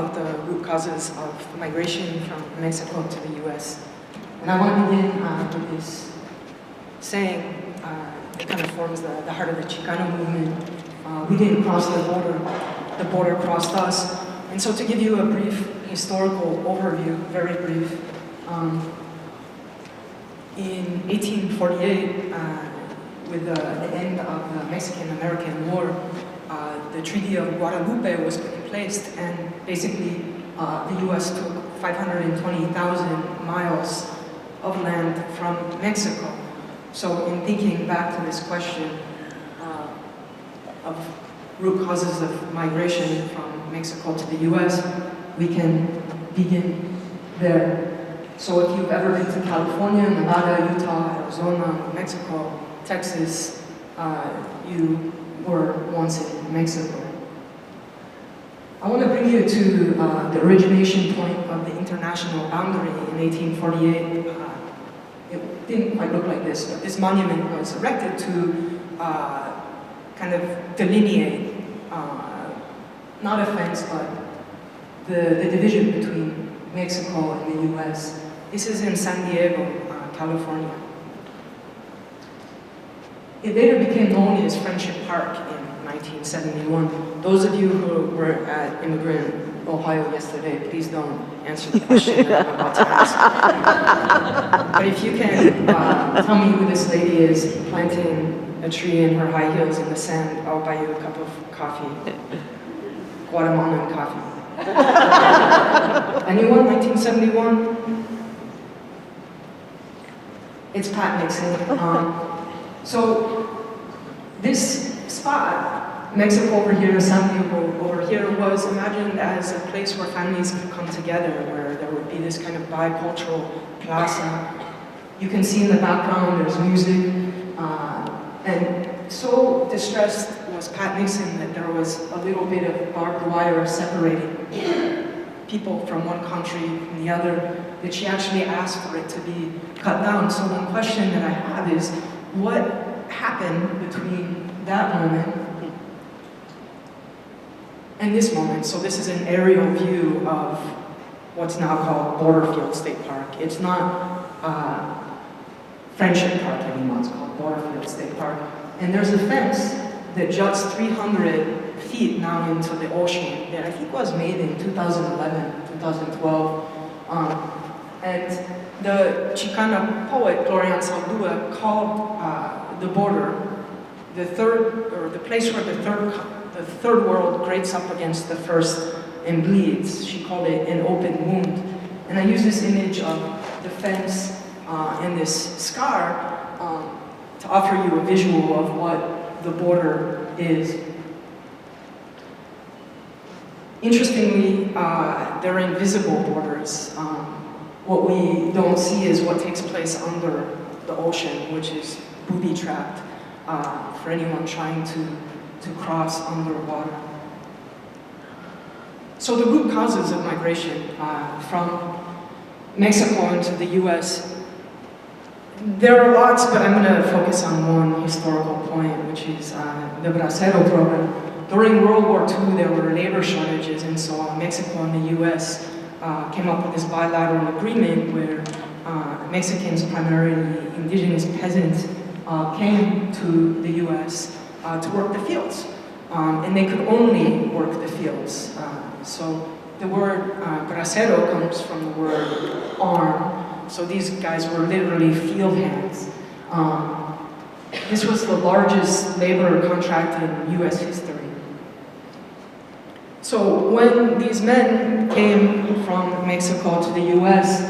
about the root causes of migration from Mexico to the US. And I want to begin with this saying that kind of forms the heart of the Chicano movement. We didn't cross the border crossed us. And so to give you a brief historical overview, very brief, in 1848, with the end of the Mexican-American War, the Treaty of Guadalupe was put in place, and basically the U.S. took 520,000 miles of land from Mexico. So in thinking back to this question of root causes of migration from Mexico to the U.S., we can begin there. So if you've ever been to California, Nevada, Utah, Arizona, New Mexico, Texas, you were once in Mexico. I want to bring you to the origination point of the international boundary in 1848. It didn't quite look like this, but this monument was erected to kind of delineate, not a fence, but the division between Mexico and the US. This is in San Diego, California. It later became known as Friendship Park in 1971. Those of you who were at Immigrant Ohio yesterday, please don't answer the question I'm about to ask. But if you can tell me who this lady is planting a tree in her high heels in the sand, I'll buy you a cup of coffee. Guatemalan coffee. Anyone, 1971? It's Pat Nixon. So this spot, Mexico over here, San Diego over here, was imagined as a place where families could come together, where there would be this kind of bicultural plaza. You can see in the background there's music. And so distressed was Pat Nixon that there was a little bit of barbed wire separating people from one country from the other, that she actually asked for it to be cut down. So one question that I have is, what happened between that moment and this moment? So this is an aerial view of what's now called Borderfield State Park. It's not Friendship Park anymore, it's called Borderfield State Park. And there's a fence that juts 300 feet now into the ocean that I think was made in 2011, 2012. And the Chicana poet, Gloria Anzaldúa, called the border the place where the third world grates up against the first and bleeds. She called it an open wound. And I use this image of the fence and this scar to offer you a visual of what the border is. Interestingly, they're invisible borders. What we don't see is what takes place under the ocean, which is booby-trapped for anyone trying to cross underwater. So the root causes of migration from Mexico into the US, there are lots, but I'm going to focus on one historical point, which is the Bracero program. During World War II, there were labor shortages, and so Mexico and the US came up with this bilateral agreement where Mexicans, primarily indigenous peasants, came to the US to work the fields. And they could only work the fields. So the word bracero comes from the word arm. So these guys were literally field hands. This was the largest labor contract in US history. So when these men came from Mexico to the US,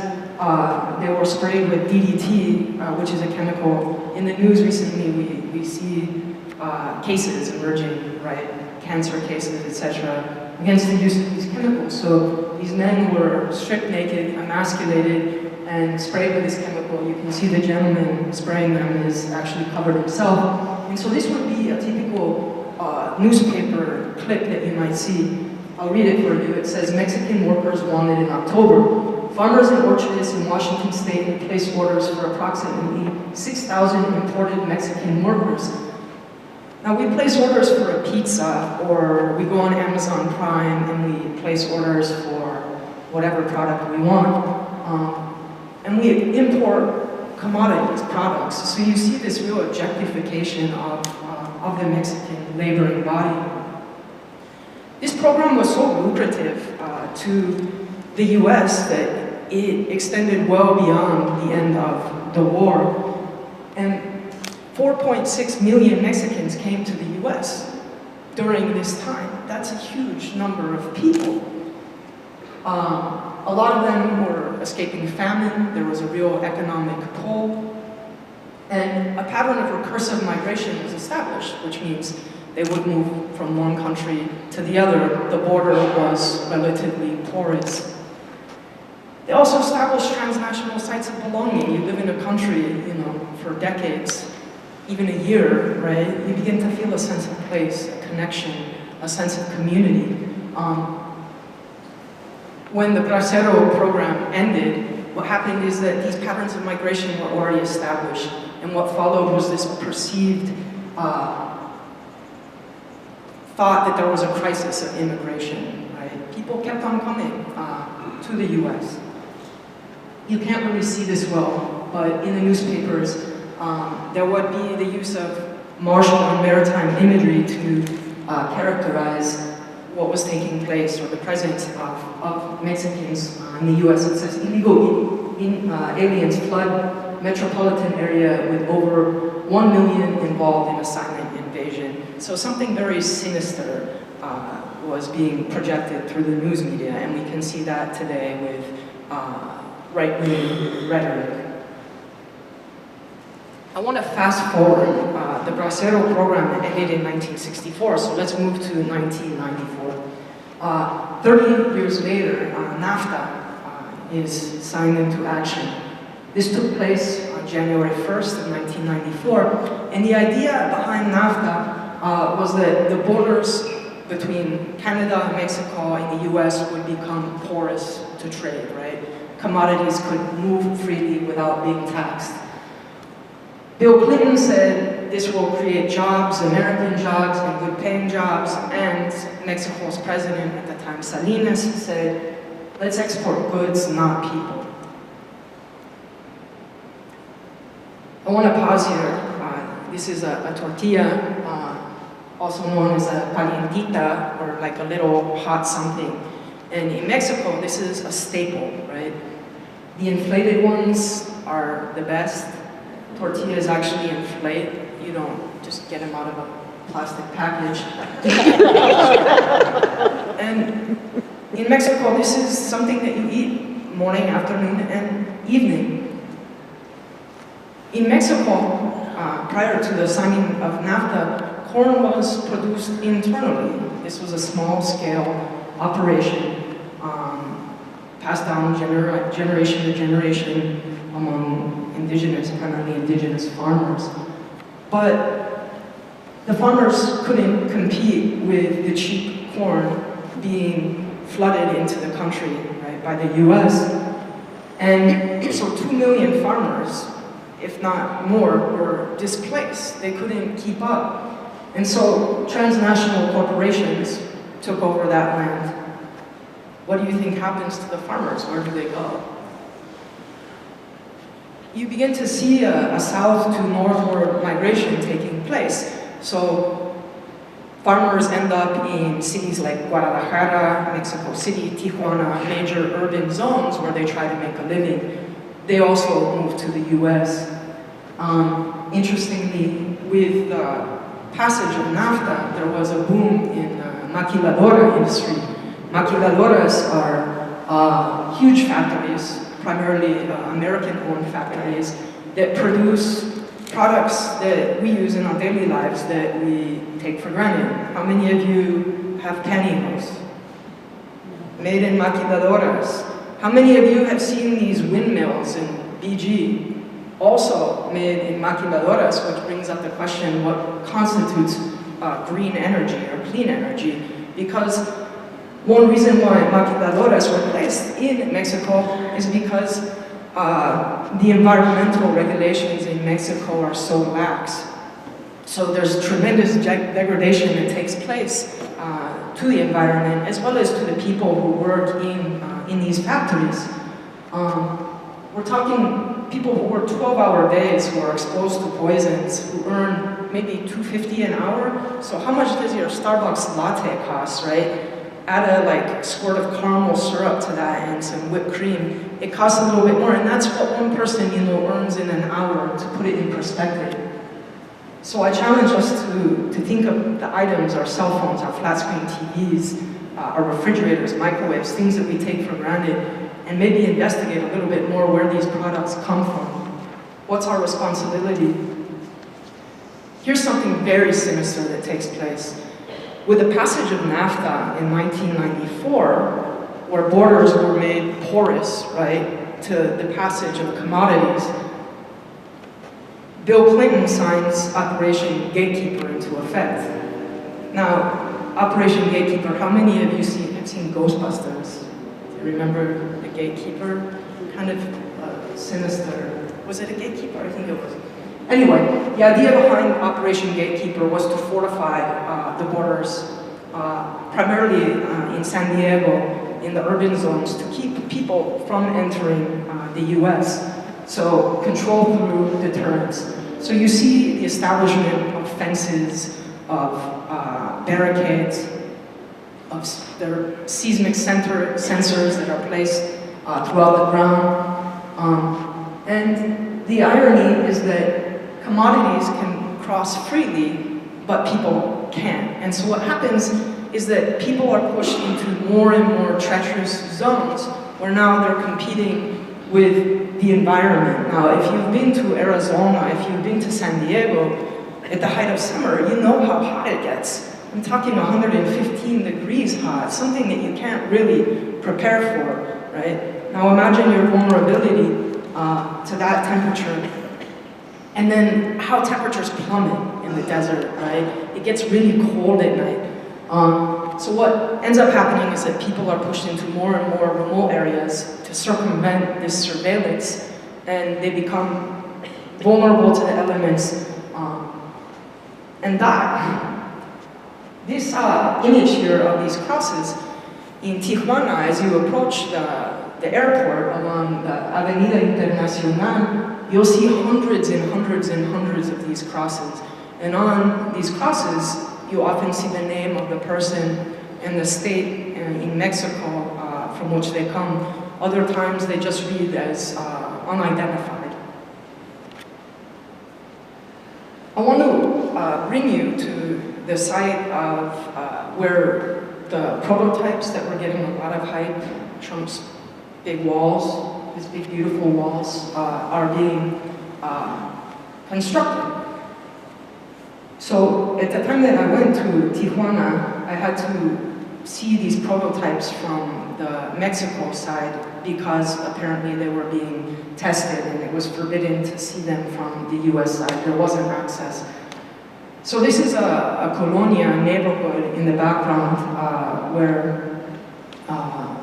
they were sprayed with DDT, which is a chemical. In the news recently, we see cases emerging, right? Cancer cases, etc., against the use of these chemicals. So these men were stripped naked, emasculated, and sprayed with this chemical. You can see the gentleman spraying them is actually covered himself. And so this would be a typical newspaper clip that you might see. I'll read it for you. It says, Mexican workers wanted in October. Farmers and orchardists in Washington state had placed orders for approximately 6,000 imported Mexican workers. Now we place orders for a pizza, or we go on Amazon Prime and we place orders for whatever product we want. And we import commodities, products. So you see this real objectification of the Mexican laboring body. This program was so lucrative to the US that it extended well beyond the end of the war. And 4.6 million Mexicans came to the US during this time. That's a huge number of people. A lot of them were escaping famine. There was a real economic pull. And a pattern of recursive migration was established, which means they would move from one country to the other. The border was relatively porous. They also established transnational sites of belonging. You live in a country, for decades, even a year, right? You begin to feel a sense of place, a connection, a sense of community. When the Bracero program ended, what happened is that these patterns of migration were already established, and what followed was this perceived thought that there was a crisis of immigration, right? People kept on coming to the US. You can't really see this well, but in the newspapers, there would be the use of martial and maritime imagery to characterize what was taking place, or the presence of Mexicans in the US. It says, illegal aliens flood metropolitan area with over 1 million involved in a silent invasion. So something very sinister was being projected through the news media, and we can see that today with right-wing rhetoric. I want to fast forward. The Bracero program ended in 1964, so let's move to 1994. 30 years later, NAFTA is signed into action. This took place on January 1st of 1994, and the idea behind NAFTA was that the borders between Canada and Mexico and the US would become porous to trade, right? Commodities could move freely without being taxed. Bill Clinton said this will create jobs, American jobs, and good-paying jobs, and Mexico's president at the time, Salinas, said, let's export goods, not people. I want to pause here. This is a tortilla, also known as a calientita, or like a little hot something. And in Mexico, this is a staple, right? The inflated ones are the best. Tortillas actually inflate. You don't just get them out of a plastic package. And in Mexico, this is something that you eat morning, afternoon, and evening. In Mexico, prior to the signing of NAFTA, corn was produced internally. This was a small-scale operation, passed down generation to generation among primarily indigenous farmers. But the farmers couldn't compete with the cheap corn being flooded into the country, right, by the US. And so 2 million farmers, if not more, were displaced. They couldn't keep up. And so transnational corporations took over that land. What do you think happens to the farmers? Where do they go? You begin to see a south to northward migration taking place. So farmers end up in cities like Guadalajara, Mexico City, Tijuana, major urban zones where they try to make a living. They also move to the US. Interestingly, with the passage of NAFTA, there was a boom in the maquiladora industry. Maquiladoras are huge factories, primarily American-owned factories, that produce products that we use in our daily lives that we take for granted. How many of you have pantyhose? Made in maquiladoras. How many of you have seen these windmills in BG? Also made in maquiladoras, which brings up the question, what constitutes green energy or clean energy? Because one reason why maquiladoras were placed in Mexico is because the environmental regulations in Mexico are so lax. So there's tremendous degradation that takes place to the environment, as well as to the people who work in these factories. We're talking people who work 12-hour days, who are exposed to poisons, who earn maybe $2.50 an hour. So how much does your Starbucks latte cost, right? Add a squirt of caramel syrup to that and some whipped cream. It costs a little bit more, and that's what one person, earns in an hour, to put it in perspective. So I challenge us to think of the items, our cell phones, our flat screen TVs, our refrigerators, microwaves, things that we take for granted, and maybe investigate a little bit more where these products come from. What's our responsibility? Here's something very sinister that takes place. With the passage of NAFTA in 1994, where borders were made porous, right, to the passage of commodities, Bill Clinton signs Operation Gatekeeper into effect. Now, Operation Gatekeeper, how many of you have seen Ghostbusters? Do you remember the Gatekeeper? Kind of sinister. Was it a gatekeeper? I think it was. Anyway, the idea behind Operation Gatekeeper was to fortify the borders, primarily in San Diego, in the urban zones, to keep people from entering the US. So control through deterrence. So you see the establishment of fences, of barricades, of their seismic sensors that are placed throughout the ground. And the irony is that commodities can cross freely, but people can't. And so what happens is that people are pushed into more and more treacherous zones, where now they're competing with the environment. Now, if you've been to Arizona, if you've been to San Diego, at the height of summer, you know how hot it gets. I'm talking 115 degrees hot, something that you can't really prepare for, right? Now imagine your vulnerability to that temperature, and then how temperatures plummet in the desert, right? It gets really cold at night. So what ends up happening is that people are pushed into more and more remote areas to circumvent this surveillance, and they become vulnerable to the elements and die. This image here of these crosses in Tijuana, as you approach the airport along the Avenida Internacional, you'll see hundreds and hundreds and hundreds of these crosses. And on these crosses, you often see the name of the person and the state in Mexico from which they come. Other times they just read as unidentified. I want to bring you to the site of where the prototypes that were getting a lot of hype, Trump's big walls, his big beautiful walls, are being constructed. So at the time that I went to Tijuana, I had to see these prototypes from the Mexico side because apparently they were being tested and it was forbidden to see them from the US side. There wasn't access. So this is a colonia neighborhood in the background where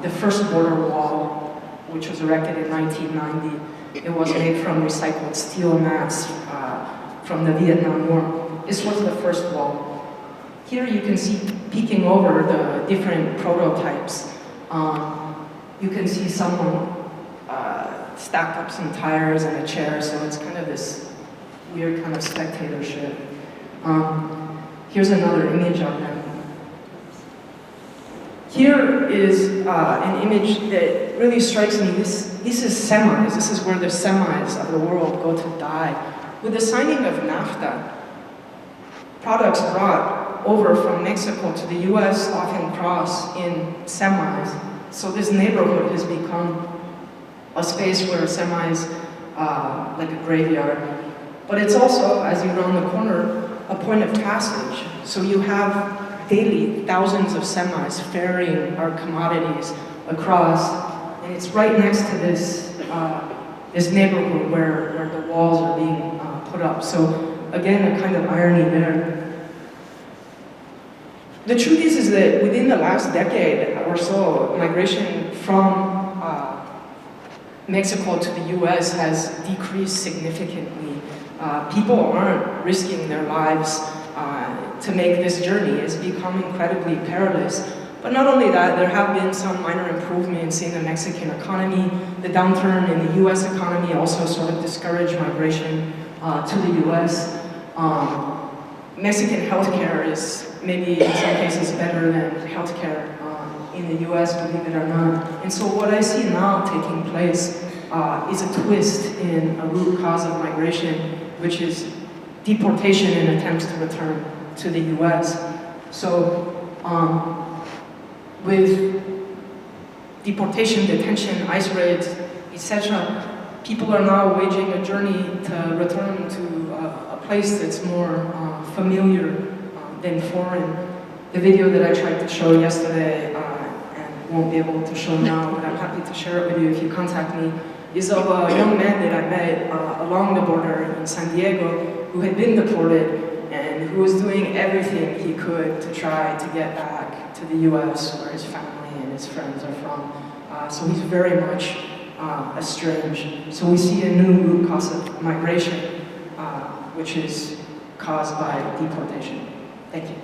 the first border wall, which was erected in 1990, it was made from recycled steel mats from the Vietnam War. This was the first wall. Here you can see, peeking over the different prototypes, you can see someone stacked up some tires and a chair, so it's kind of this weird kind of spectatorship. Here's another image of them. Here is an image that really strikes me. This is semis. This is where the semis of the world go to die. With the signing of NAFTA, products brought over from Mexico to the US often cross in semis. So this neighborhood has become a space where semis, like a graveyard. But it's also, as you round the corner, a point of passage. So you have daily thousands of semis ferrying our commodities across, and it's right next to this this neighborhood where the walls are being put up. So again, a kind of irony there. The truth is that within the last decade or so, migration from Mexico to the US has decreased significantly. people aren't risking their lives to make this journey. It's become incredibly perilous. But not only that, there have been some minor improvements in the Mexican economy. The downturn in the US economy also sort of discouraged migration to the US. Mexican healthcare is maybe in some cases better than healthcare in the US, believe it or not. And so what I see now taking place is a twist in a root cause of migration, which is deportation and attempts to return to the US. So with deportation, detention, ICE raids, etc., people are now waging a journey to return to a place that's more familiar than foreign. The video that I tried to show yesterday and won't be able to show now, but I'm happy to share it with you if you contact me, is of a young man that I met along the border in San Diego who had been deported and who was doing everything he could to try to get back to the US where his family and his friends are from. So he's very much estranged. So we see a new root cause of migration, which is caused by deportation. Thank you.